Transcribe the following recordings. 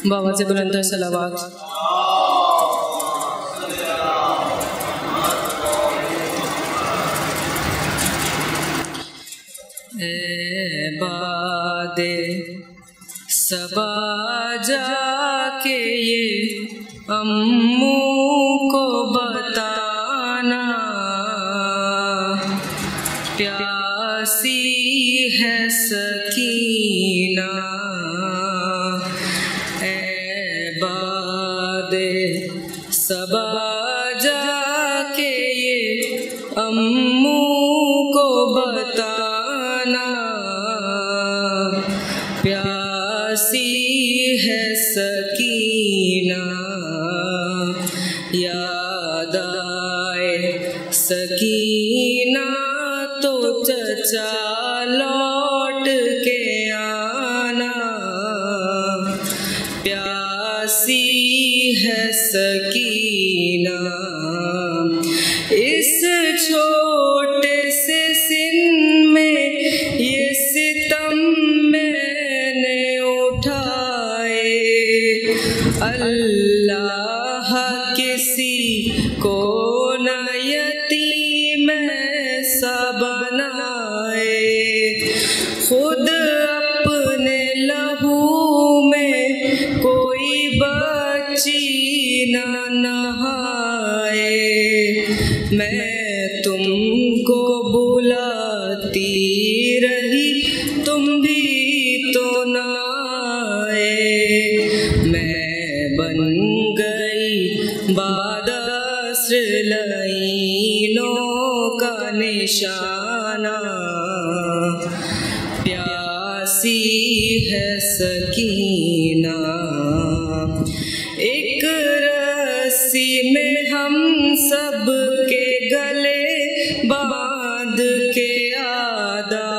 बाबा से बुलंद सलावत। ए बादे सबा जाके ये अम्मू को बताना, प्यासी है सकीना। ए बादे सबा जाके ये अम्मू को बताना, प्यासी है सकीना। याद आए सकीना तो चचा लौट के आना, प्यासी है सकीना। इस छोटे से सिन में ये सितम मैंने उठाए, अल्लाह किसी को न यतीम ऐसा बनाए। खुद अपने लहू में कोई बच्ची न नहाए, मैं तुमको बुलाती रही तुम भी तो न आए। मैं बन गई बादस्र लाइनों का निशाना, प्यासी है सकीना। एक रस्सी में हम सब के गले बांध के आदा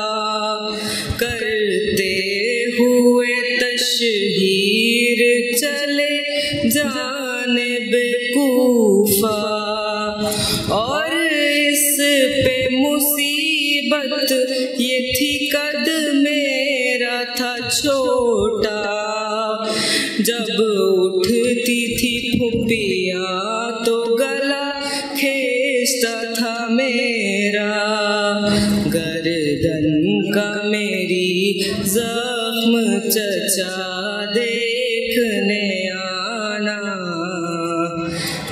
करते हुए तशहीर चले जानिब कूफा, और इस पे मुसीबत ये थी कद मेरा था छोटा। जब उठती थी फुफियाँ तो गला खींचता था मेरा, गर्दन का मेरी जख्म चचा देखने आना,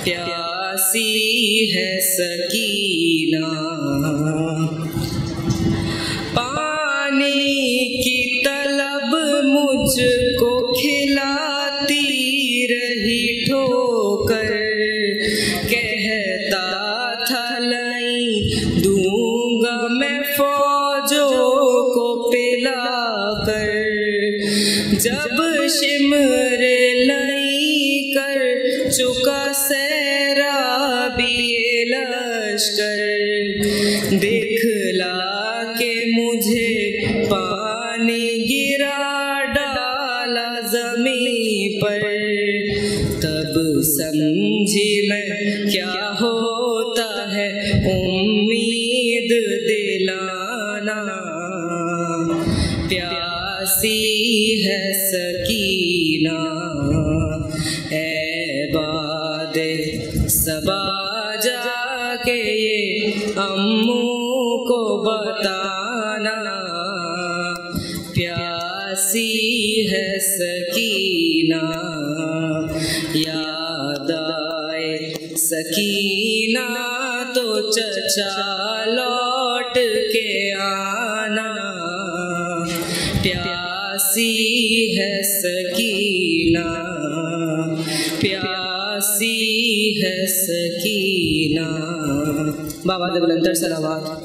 प्यासी है सकीना। पानी की तलब मुझको खिलाती रही ठोकर, कहता था लाई दूंगा मैं फौजों को पिलाकर। जब शिमर लाई कर चुका सैराबी लश्कर, दिखला के मुझे पानी गिरा डाला ज़मीं पर। तब समझी मैं क्या होता है उम्मीद दिलाना, प्यासी है सकीना। ए बादे सबा जाके ये अम्मू को बताना, प्यासी है सकीना। याद आए सकीना तो चचा लौट के आना, प्यासी है सकीना, प्यासी है सकीना। बाबा से बुलंद सलावत।